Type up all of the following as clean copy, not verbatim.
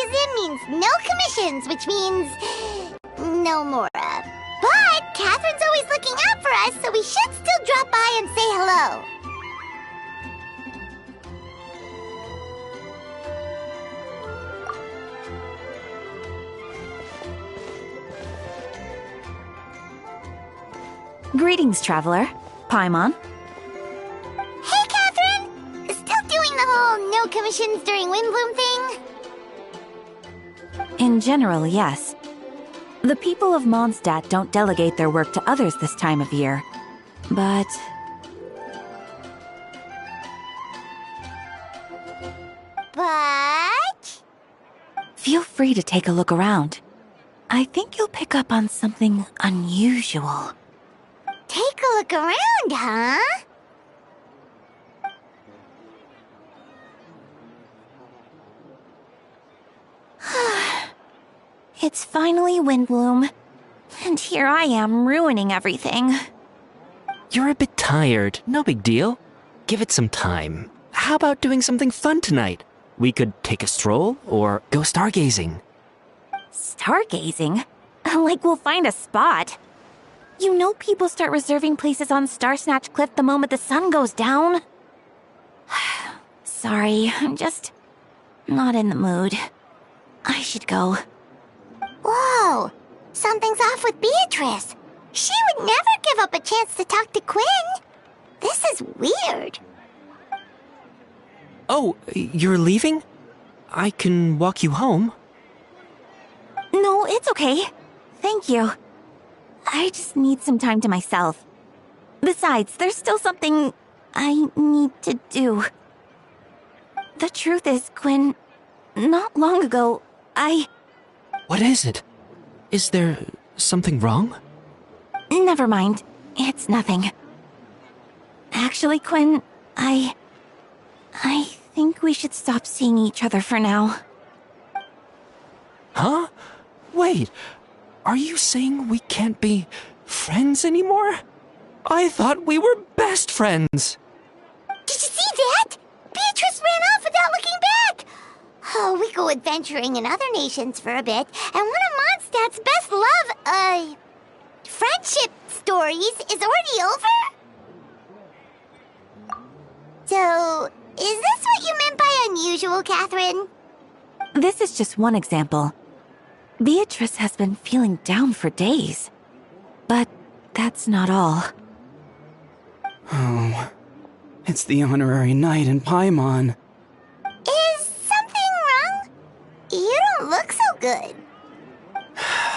favoritism means no commissions, which means no Mora. But Catherine's always looking out for us, so we should still drop by and say hello. Greetings, traveler. Paimon. Hey, Catherine! Still doing the whole no commissions during Windbloom thing? In general, yes. The people of Mondstadt don't delegate their work to others this time of year. But... Feel free to take a look around. I think you'll pick up on something unusual. Take a look around, huh? It's finally Windbloom, and here I am ruining everything. You're a bit tired, no big deal. Give it some time. How about doing something fun tonight? We could take a stroll or go stargazing. Stargazing? Like we'll find a spot. You know people start reserving places on Starsnatch Cliff the moment the sun goes down. Sorry, I'm just not in the mood. I should go. Whoa! Something's off with Beatrice. She would never give up a chance to talk to Quinn. This is weird. Oh, you're leaving? I can walk you home. No, it's okay. Thank you. I just need some time to myself. Besides, there's still something I need to do. The truth is, Quinn, not long ago, What is it? Is there something wrong? Never mind. It's nothing. Actually, Quinn, I think we should stop seeing each other for now. Huh? Wait, are you saying we can't be friends anymore? I thought we were best friends. Did you see that? Beatrice ran off without looking back. Oh, we go adventuring in other nations for a bit, and one of Mondstadt's best friendship stories is already over? So, is this what you meant by unusual, Catherine? This is just one example. Beatrice has been feeling down for days. But that's not all. Oh, it's the honorary knight in Paimon. Is something wrong? You don't look so good.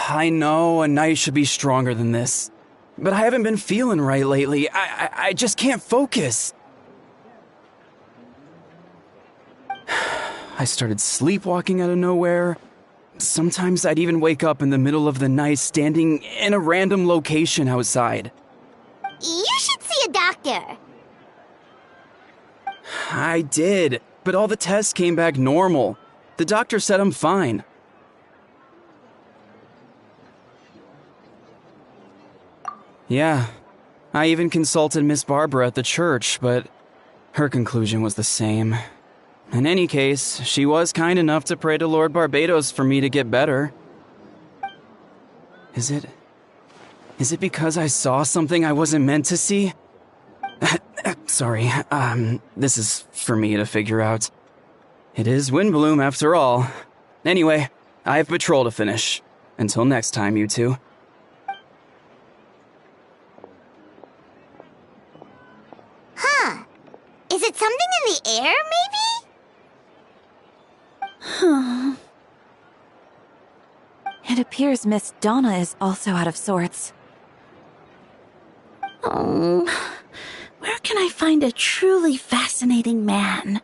I know a knight should be stronger than this, but I haven't been feeling right lately. I just can't focus. I started sleepwalking out of nowhere. Sometimes I'd even wake up in the middle of the night standing in a random location outside. You should see a doctor. I did, but all the tests came back normal. The doctor said I'm fine. Yeah, I even consulted Miss Barbara at the church, but her conclusion was the same. In any case, she was kind enough to pray to Lord Barbados for me to get better. Is it because I saw something I wasn't meant to see? Sorry, this is for me to figure out. It is Windbloom after all. Anyway, I have patrol to finish. Until next time, you two. Huh. Is it something in the air, maybe? It appears Miss Donna is also out of sorts. Oh, where can I find a truly fascinating man?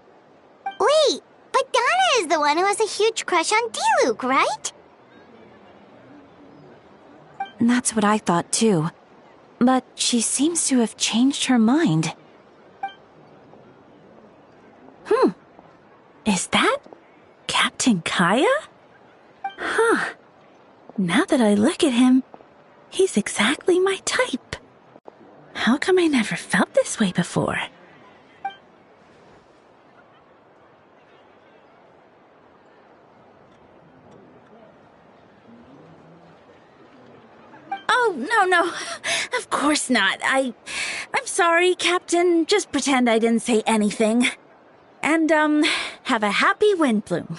Wait, but Donna is the one who has a huge crush on D-Luke, right? That's what I thought too. But she seems to have changed her mind. Is that Captain Kaya? Huh. Now that I look at him, he's exactly my type. How come I never felt this way before? no. Of course not. I'm sorry, Captain. Just pretend I didn't say anything. And, have a happy wind bloom.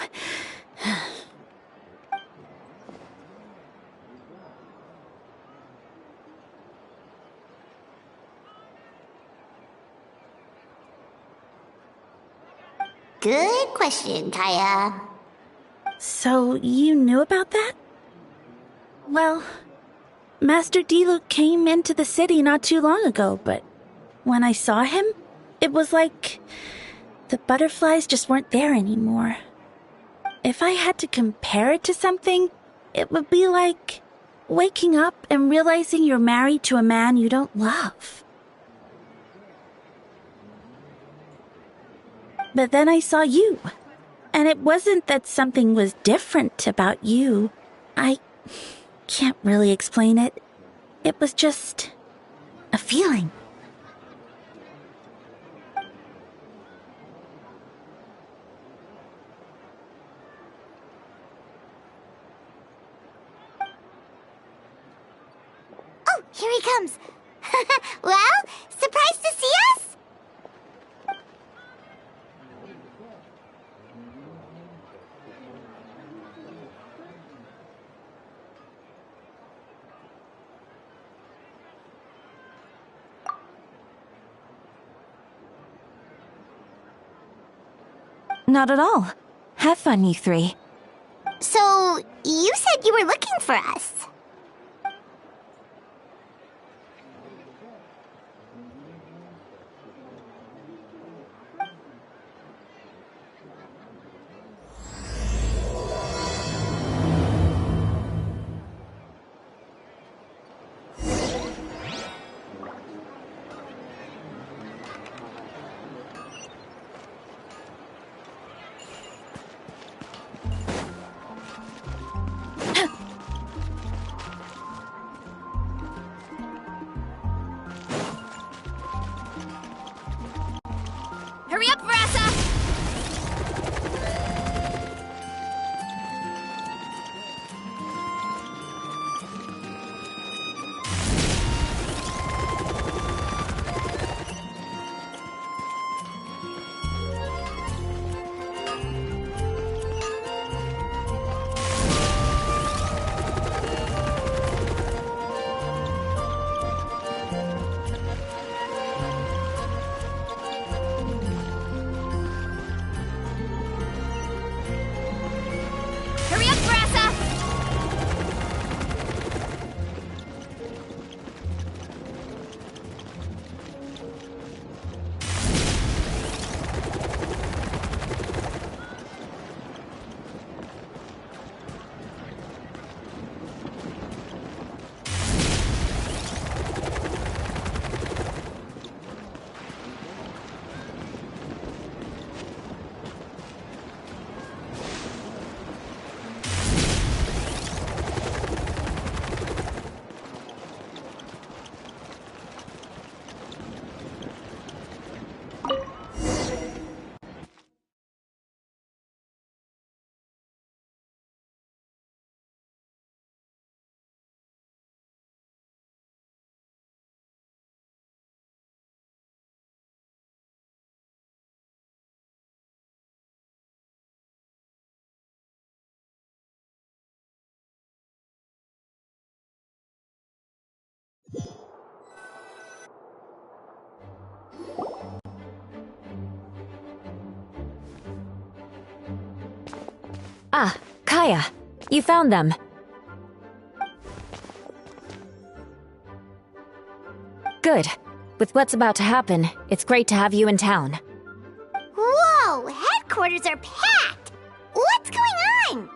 Good question, Kaya. So, you knew about that? Well, Master Diluc came into the city not too long ago, but when I saw him, it was like the butterflies just weren't there anymore. If I had to compare it to something, it would be like waking up and realizing you're married to a man you don't love. But then I saw you, and it wasn't that something was different about you. I can't really explain it. It was just a feeling. Oh, here he comes. Well, surprised to see us? Not at all. Have fun, you three. So, you said you were looking for us. Hurry up, Vrasa! Hurry up, Vrasa! Ah, Kaya, you found them. Good. With what's about to happen, it's great to have you in town. Whoa, headquarters are packed! What's going on?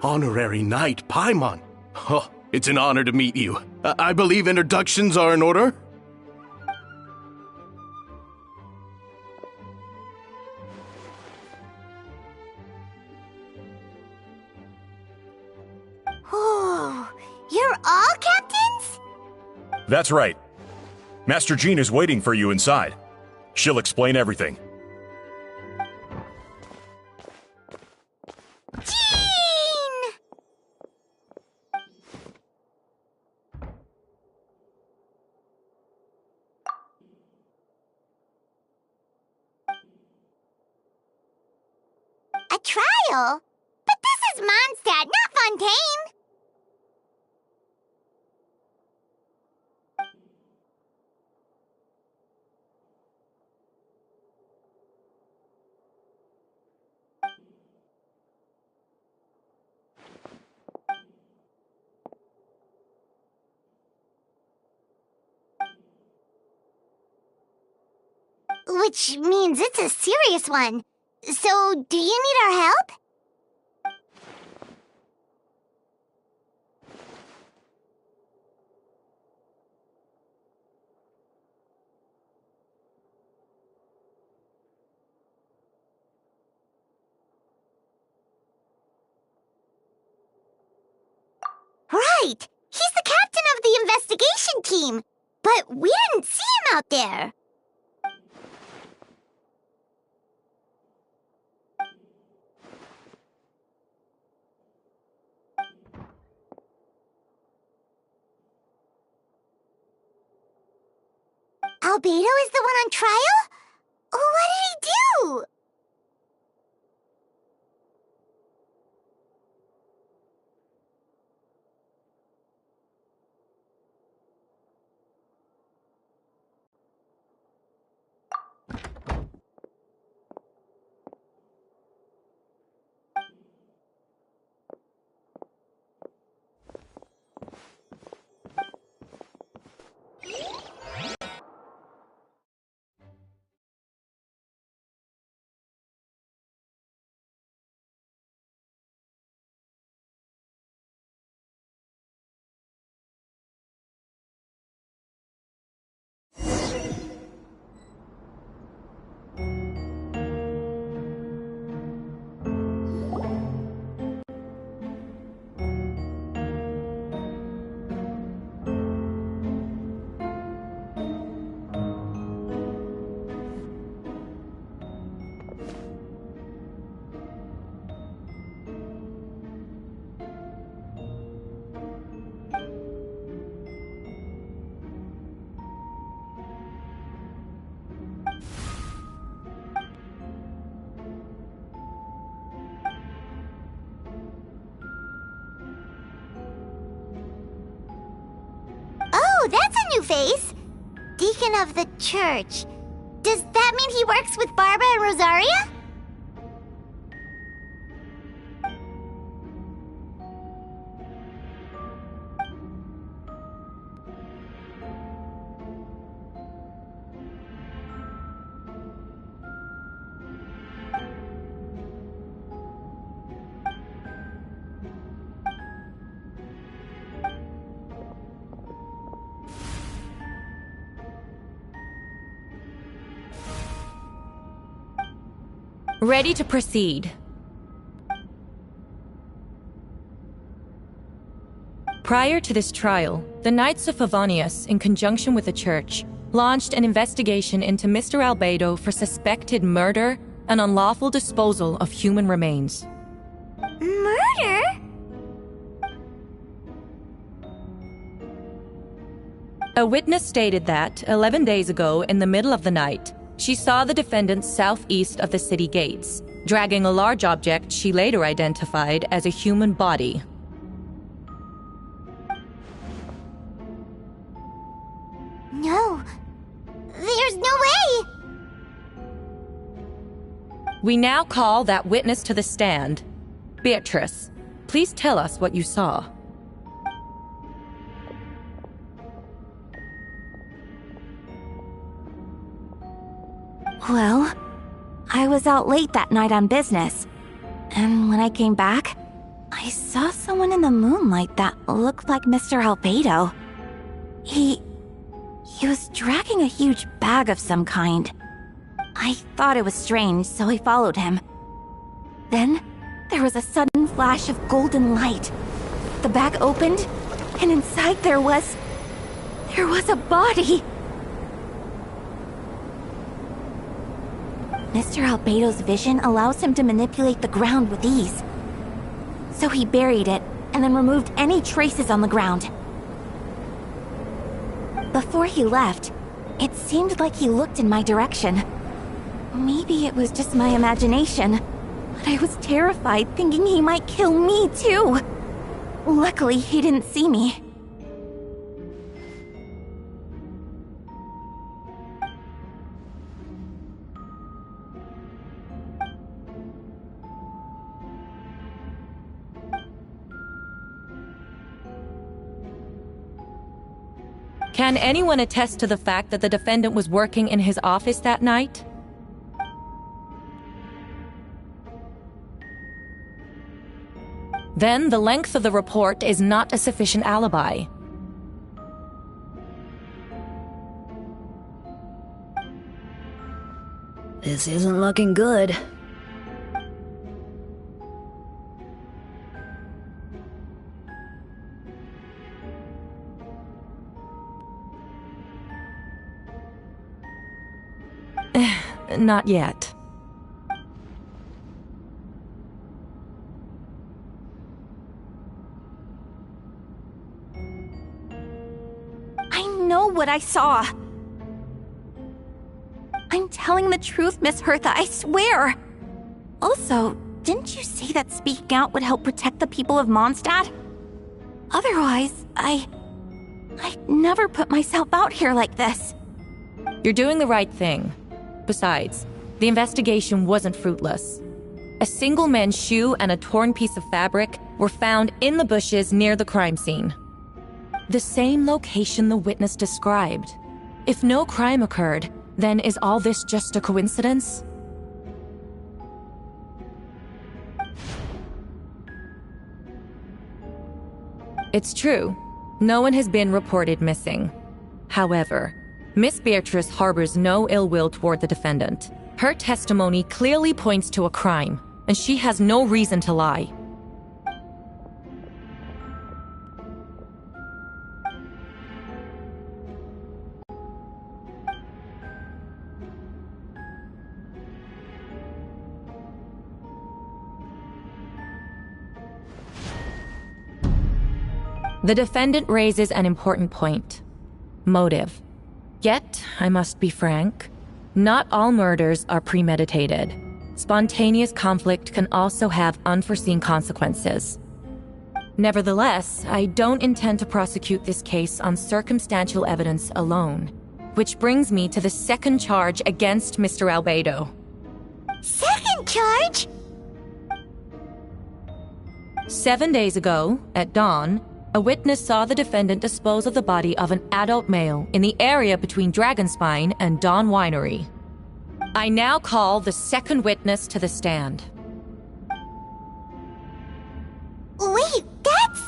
Honorary Knight Paimon. Oh, it's an honor to meet you. I believe introductions are in order? Oh, you're all captains? That's right. Master Jean is waiting for you inside. She'll explain everything. Jean! trial. But this is Mondstadt, not Fontaine. Which means it's a serious one. So, do you need our help? Right! He's the captain of the investigation team! But we didn't see him out there! Albedo is the one on trial? What did he do? Oh, that's a new face! Deacon of the church. Does that mean he works with Barbara and Rosaria? Ready to proceed. Prior to this trial, the Knights of Favonius, in conjunction with the Church, launched an investigation into Mr. Albedo for suspected murder and unlawful disposal of human remains. Murder? A witness stated that, 11 days ago, in the middle of the night, she saw the defendant southeast of the city gates, dragging a large object she later identified as a human body. No. There's no way! We now call that witness to the stand. Beatrice, please tell us what you saw. Well, I was out late that night on business, and when I came back, I saw someone in the moonlight that looked like Mr. Albedo. He was dragging a huge bag of some kind. I thought it was strange, so I followed him. Then, there was a sudden flash of golden light. The bag opened, and inside there was a body! Mr. Albedo's vision allows him to manipulate the ground with ease. So he buried it, and then removed any traces on the ground. Before he left, it seemed like he looked in my direction. Maybe it was just my imagination, but But I was terrified, thinking he might kill me, too. Luckily, he didn't see me. Can anyone attest to the fact that the defendant was working in his office that night? Then the length of the report is not a sufficient alibi. This isn't looking good. Not yet. I know what I saw. I'm telling the truth, Miss Hertha, I swear. Also, didn't you say that speaking out would help protect the people of Mondstadt? Otherwise, I'd never put myself out here like this. You're doing the right thing. Besides, the investigation wasn't fruitless. A single man's shoe and a torn piece of fabric were found in the bushes near the crime scene. The same location the witness described. If no crime occurred, then is all this just a coincidence? It's true. No one has been reported missing. However, Miss Beatrice harbors no ill will toward the defendant. Her testimony clearly points to a crime, and she has no reason to lie. The defendant raises an important point: motive. Yet, I must be frank, not all murders are premeditated. Spontaneous conflict can also have unforeseen consequences. Nevertheless, I don't intend to prosecute this case on circumstantial evidence alone. Which brings me to the second charge against Mr. Albedo. Second charge? 7 days ago, at dawn, a witness saw the defendant dispose of the body of an adult male in the area between Dragonspine and Dawn Winery. I now call the second witness to the stand. Wait, that's...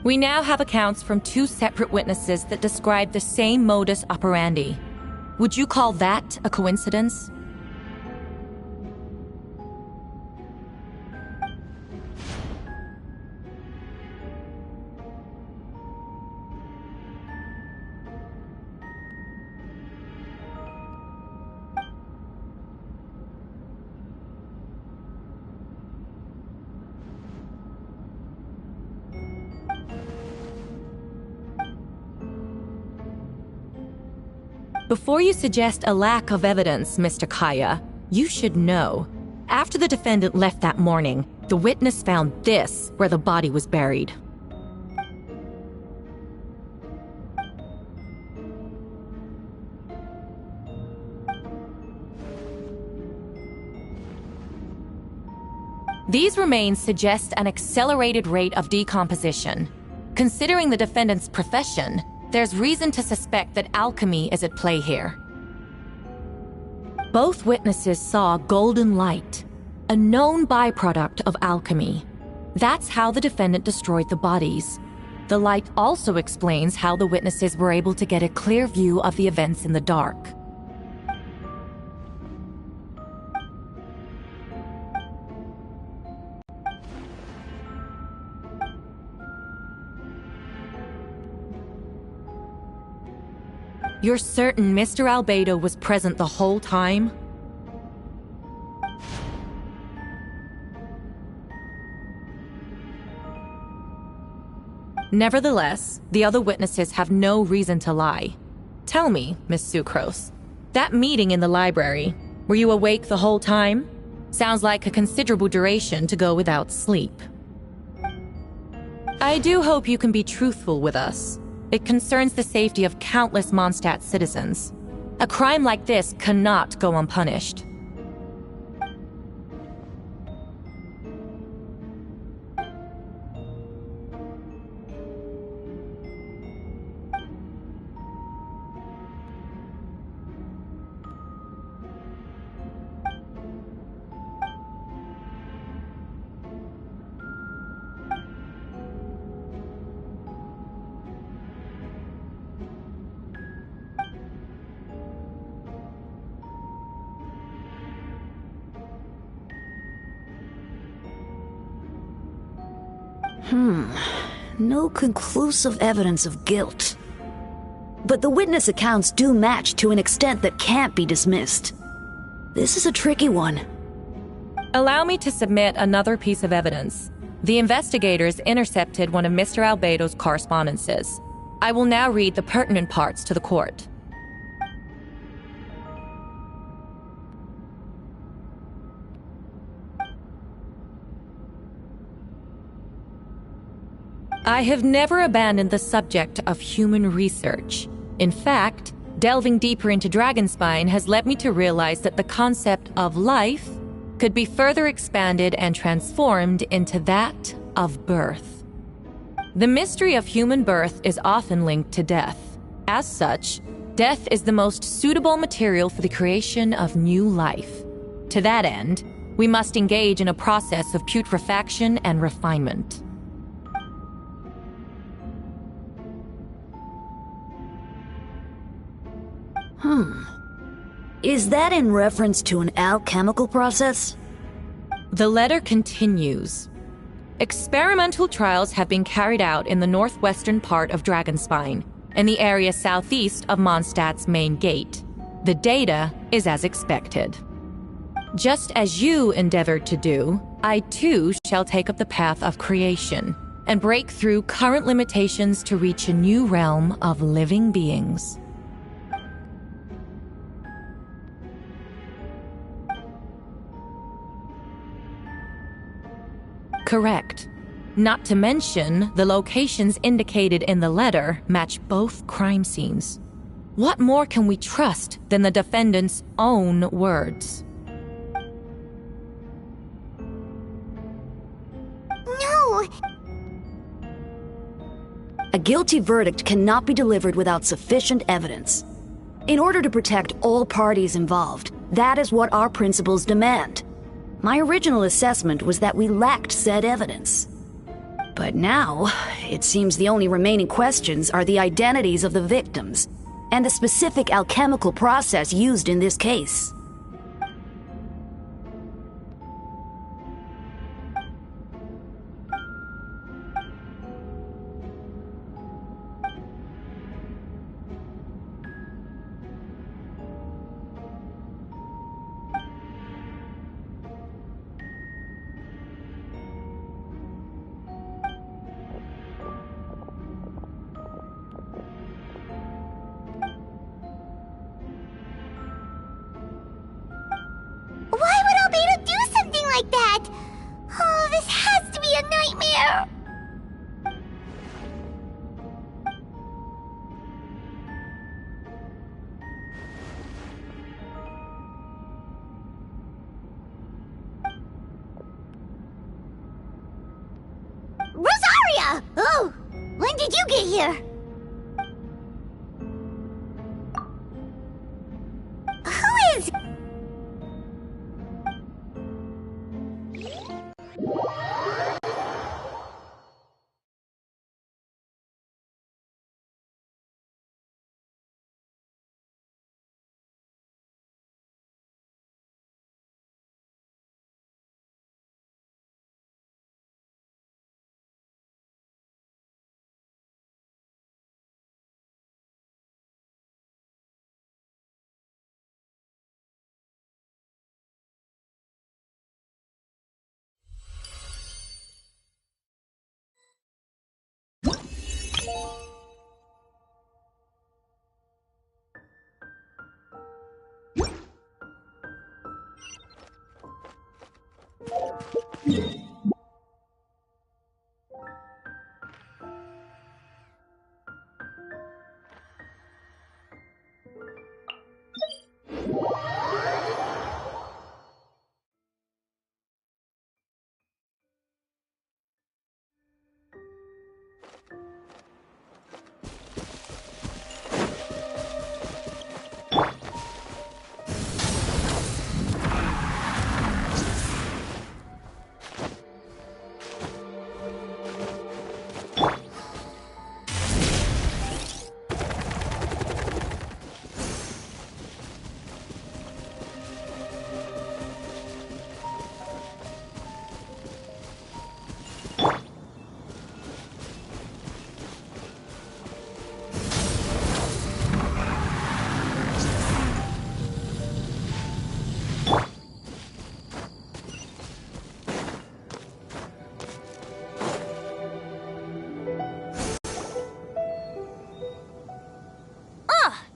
We now have accounts from two separate witnesses that describe the same modus operandi. Would you call that a coincidence? Before you suggest a lack of evidence, Mr. Kaya, you should know. After the defendant left that morning, the witness found this where the body was buried. These remains suggest an accelerated rate of decomposition. Considering the defendant's profession, there's reason to suspect that alchemy is at play here. Both witnesses saw golden light, a known byproduct of alchemy. That's how the defendant destroyed the bodies. The light also explains how the witnesses were able to get a clear view of the events in the dark. You're certain Mr. Albedo was present the whole time? Nevertheless, the other witnesses have no reason to lie. Tell me, Miss Sucrose, that meeting in the library, were you awake the whole time? Sounds like a considerable duration to go without sleep. I do hope you can be truthful with us. It concerns the safety of countless Mondstadt citizens. A crime like this cannot go unpunished. No conclusive evidence of guilt. But the witness accounts do match to an extent that can't be dismissed. This is a tricky one. Allow me to submit another piece of evidence. The investigators intercepted one of Mr. Albedo's correspondences. I will now read the pertinent parts to the court. I have never abandoned the subject of human research. In fact, delving deeper into Dragonspine has led me to realize that the concept of life could be further expanded and transformed into that of birth. The mystery of human birth is often linked to death. As such, death is the most suitable material for the creation of new life. To that end, we must engage in a process of putrefaction and refinement. Is that in reference to an alchemical process? The letter continues. Experimental trials have been carried out in the northwestern part of Dragonspine, in the area southeast of Mondstadt's main gate. The data is as expected. Just as you endeavored to do, I too shall take up the path of creation and break through current limitations to reach a new realm of living beings. Correct. Not to mention, the locations indicated in the letter match both crime scenes. What more can we trust than the defendant's own words? No! A guilty verdict cannot be delivered without sufficient evidence. In order to protect all parties involved, that is what our principles demand. My original assessment was that we lacked said evidence. But now, it seems the only remaining questions are the identities of the victims and the specific alchemical process used in this case. Why would Albedo do something like that? Oh, this has to be a nightmare! Rosaria! Oh, when did you get here? Who is...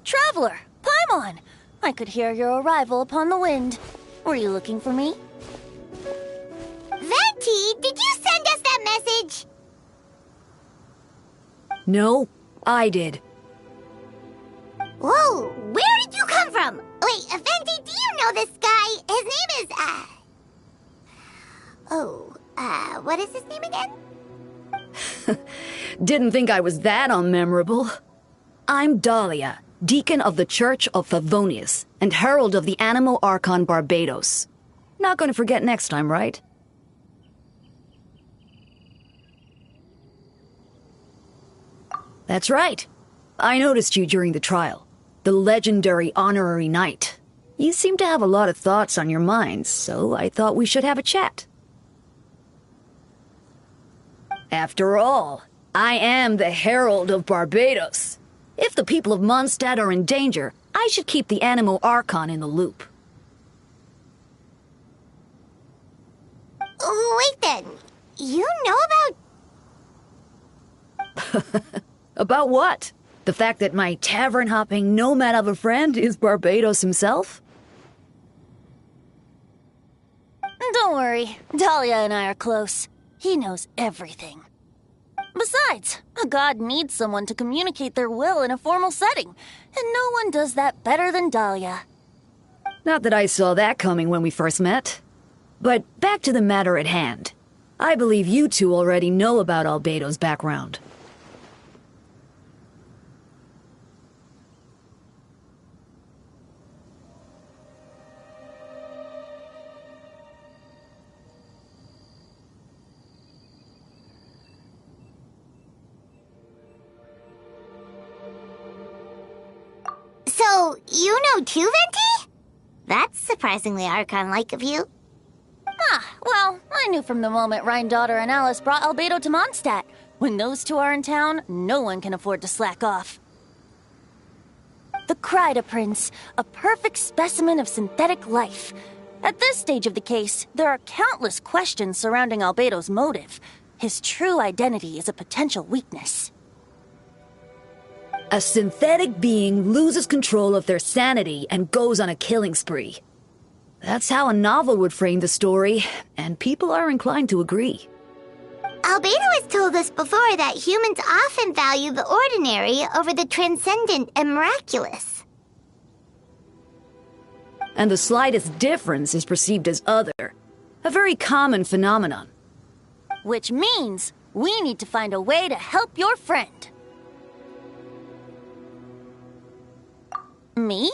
Traveler, Paimon! I could hear your arrival upon the wind. Were you looking for me? Venti, did you send us that message? No, I did. Whoa, where did you come from? Wait, Venti, do you know this guy? His name is, what is his name again? Didn't think I was that unmemorable. I'm Dahlia, Deacon of the Church of Favonius, and Herald of the Animo Archon Barbados. Not gonna forget next time, right? That's right. I noticed you during the trial. The legendary honorary knight. You seem to have a lot of thoughts on your mind, so I thought we should have a chat. After all, I am the Herald of Barbados. If the people of Mondstadt are in danger, I should keep the Animo Archon in the loop. Wait then, you know about... About what? The fact that my tavern-hopping nomad of a friend is Barbados himself? Don't worry, Dahlia and I are close. He knows everything. Besides, a god needs someone to communicate their will in a formal setting, and no one does that better than Dahlia. Not that I saw that coming when we first met. But back to the matter at hand. I believe you two already know about Albedo's background. So, you know too, Venti? That's surprisingly Archon-like of you. Well, I knew from the moment Rhine-Daughter and Alice brought Albedo to Mondstadt. When those two are in town, no one can afford to slack off. The Kryda Prince, a perfect specimen of synthetic life. At this stage of the case, there are countless questions surrounding Albedo's motive. His true identity is a potential weakness. A synthetic being loses control of their sanity and goes on a killing spree. That's how a novel would frame the story, and people are inclined to agree. Albedo has told us before that humans often value the ordinary over the transcendent and miraculous. And the slightest difference is perceived as other. A very common phenomenon. Which means we need to find a way to help your friend. Me?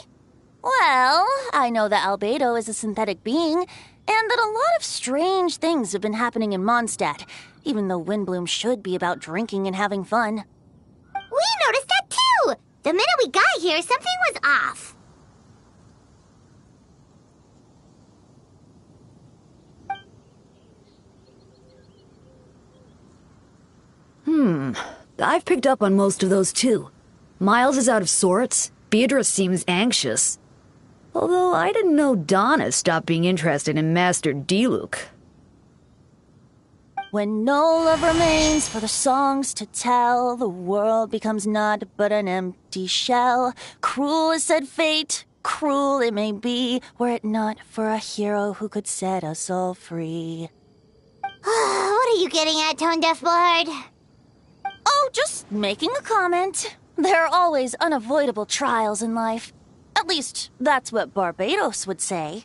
Well, I know that Albedo is a synthetic being, and that a lot of strange things have been happening in Mondstadt, even though Windbloom should be about drinking and having fun. We noticed that too! The minute we got here, something was off. I've picked up on most of those too. Miles is out of sorts. Beatrice seems anxious. Although I didn't know Donna stopped being interested in Master Diluc. When no love remains for the songs to tell, the world becomes naught but an empty shell. Cruel is said fate, cruel it may be, were it not for a hero who could set us all free. What are you getting at, Tone Deaf Bard? Oh, just making a comment. There are always unavoidable trials in life. At least, that's what Barbados would say.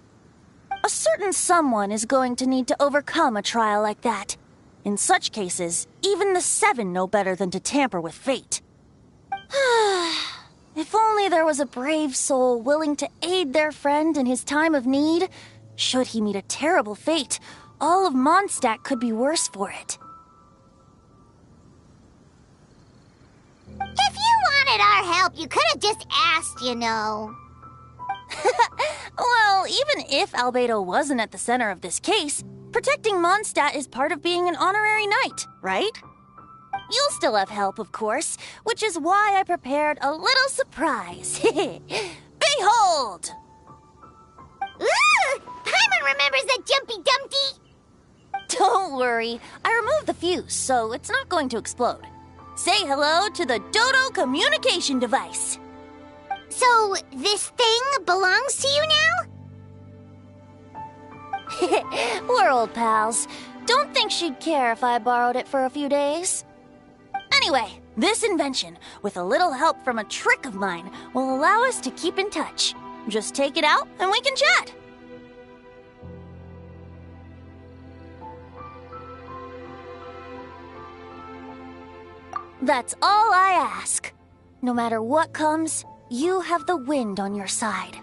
A certain someone is going to need to overcome a trial like that. In such cases, even the Seven know better than to tamper with fate. If only there was a brave soul willing to aid their friend in his time of need. Should he meet a terrible fate, all of Mondstadt could be worse for it. If you wanted our help, you could have just asked, you know. Well, even if Albedo wasn't at the center of this case, protecting Mondstadt is part of being an honorary knight, right? You'll still have help, of course, which is why I prepared a little surprise. Behold! Ooh! Paimon remembers that Jumpy Dumpty! Don't worry, I removed the fuse, so it's not going to explode. Say hello to the Dodo communication device. So, this thing belongs to you now? We're old pals. Don't think she'd care if I borrowed it for a few days. Anyway, this invention, with a little help from a trick of mine, will allow us to keep in touch. Just take it out and we can chat. That's all I ask. No matter what comes, you have the wind on your side.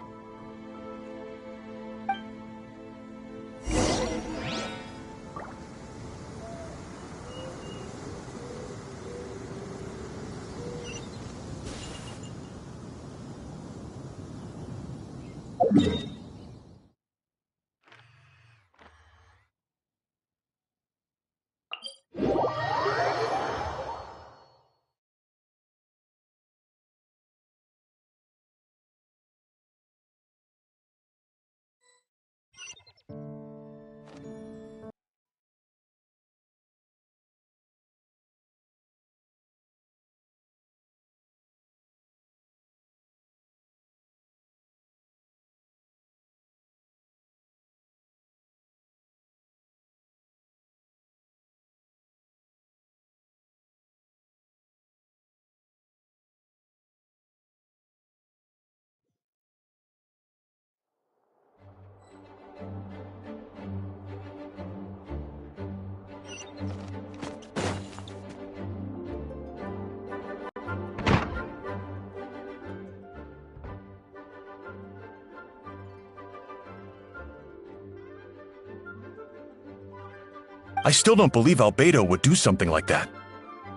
I still don't believe Albedo would do something like that.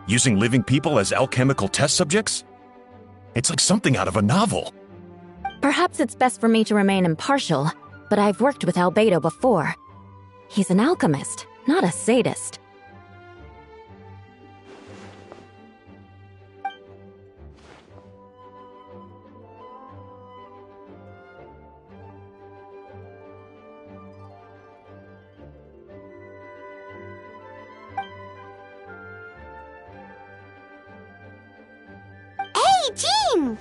Using living people as alchemical test subjects? It's like something out of a novel. Perhaps it's best for me to remain impartial, but I've worked with Albedo before. He's an alchemist, not a sadist. Hey, Jean!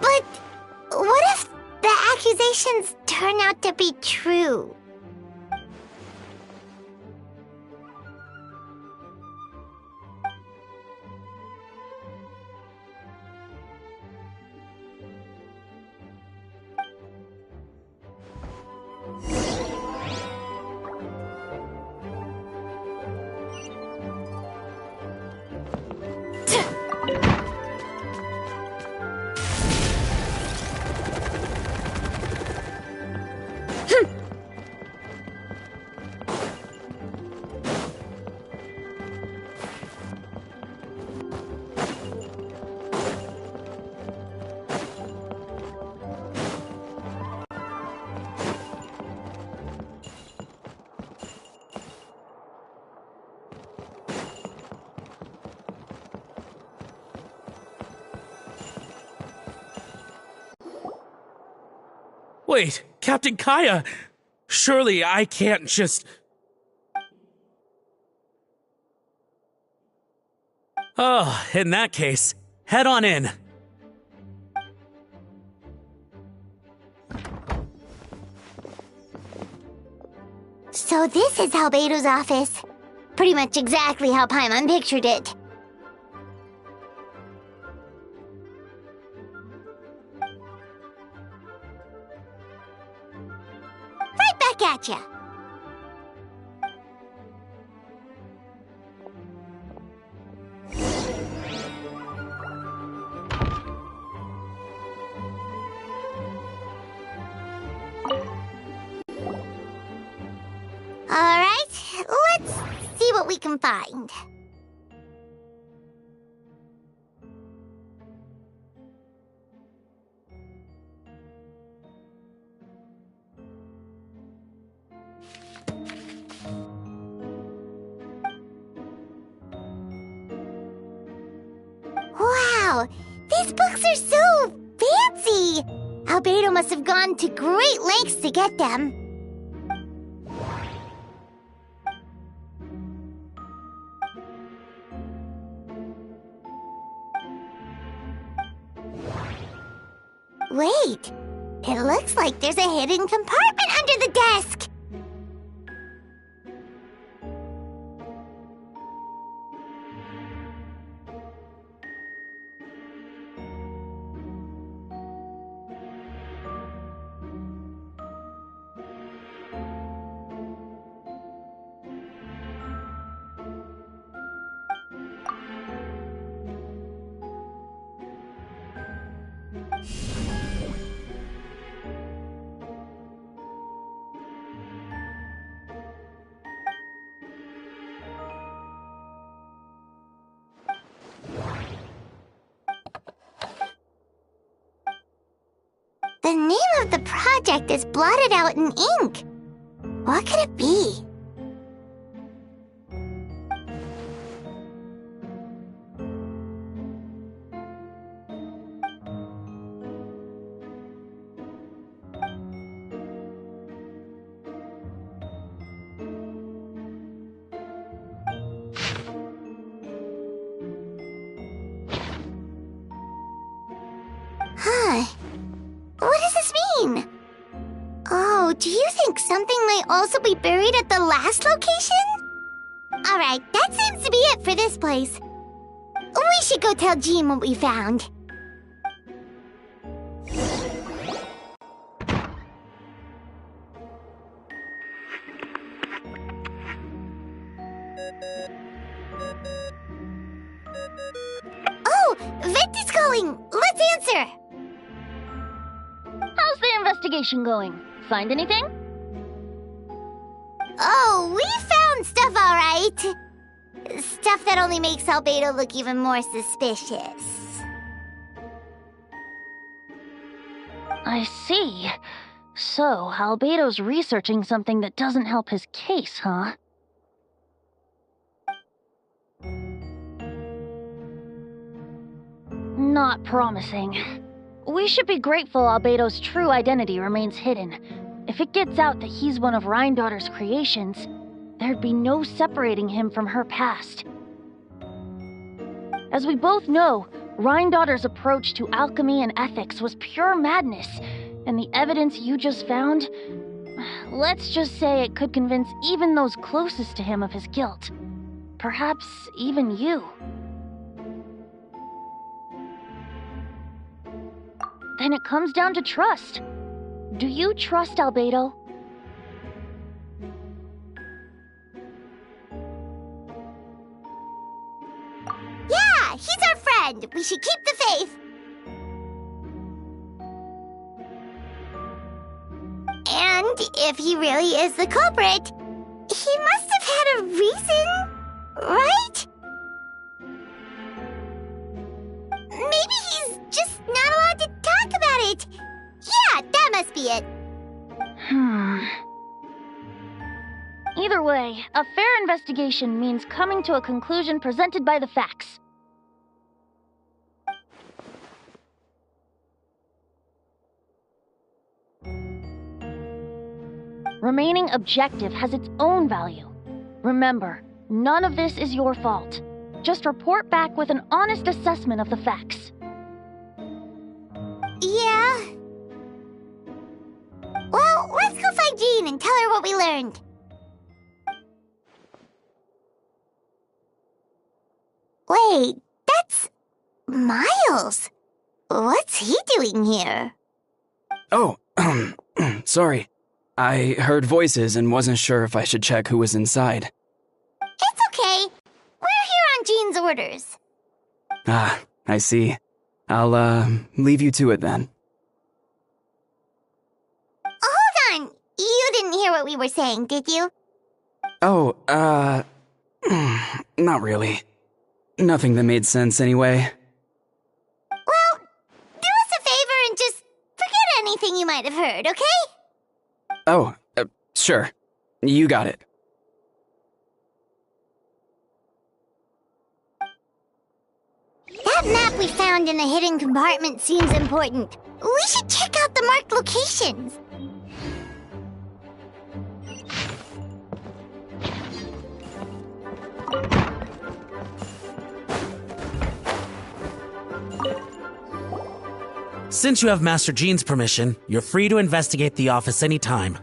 But what if the accusations turn out to be true? Wait, Captain Kaya! Surely I can't just... Oh, in that case, head on in. So this is Albedo's office. Pretty much exactly how Paimon pictured it. Right back at ya. Alright, let's see what we can find. Wow, these books are so fancy! Albedo must have gone to great lengths to get them. Wait, it looks like there's a hidden compartment under the desk. The name of the project is blotted out in ink. What could it be? Huh. What does this mean? Oh, do you think something might also be buried at the last location? Alright, that seems to be it for this place. We should go tell Jean what we found. Oh, Vent is calling! Let's answer! How's the investigation going? Find anything? Oh, we found stuff, all right. Stuff that only makes Albedo look even more suspicious. I see. So, Albedo's researching something that doesn't help his case, huh? Not promising. We should be grateful Albedo's true identity remains hidden. If it gets out that he's one of Rhindaughter's creations, there'd be no separating him from her past. As we both know, Rhindaughter's approach to alchemy and ethics was pure madness, and the evidence you just found, let's just say it could convince even those closest to him of his guilt. Perhaps even you. Then it comes down to trust. Do you trust Albedo? Yeah, he's our friend. We should keep the faith. And if he really is the culprit, he must have had a reason, right? Maybe he's just not allowed to talk about it. Yeah, that must be it. Either way, a fair investigation means coming to a conclusion presented by the facts. Remaining objective has its own value. Remember, none of this is your fault. Just report back with an honest assessment of the facts. Yeah. Well, let's go find Jean and tell her what we learned. Wait, that's Miles. What's he doing here? Oh, sorry. I heard voices and wasn't sure if I should check who was inside. It's okay. We're here on Jean's orders. Ah, I see. I'll, leave you to it then. Hold on. You didn't hear what we were saying, did you? Oh, not really. Nothing that made sense anyway. Well, do us a favor and just forget anything you might have heard, okay? Oh, sure. You got it. That map we found in the hidden compartment seems important. We should check out the marked locations. Since you have Master Jean's permission, you're free to investigate the office anytime.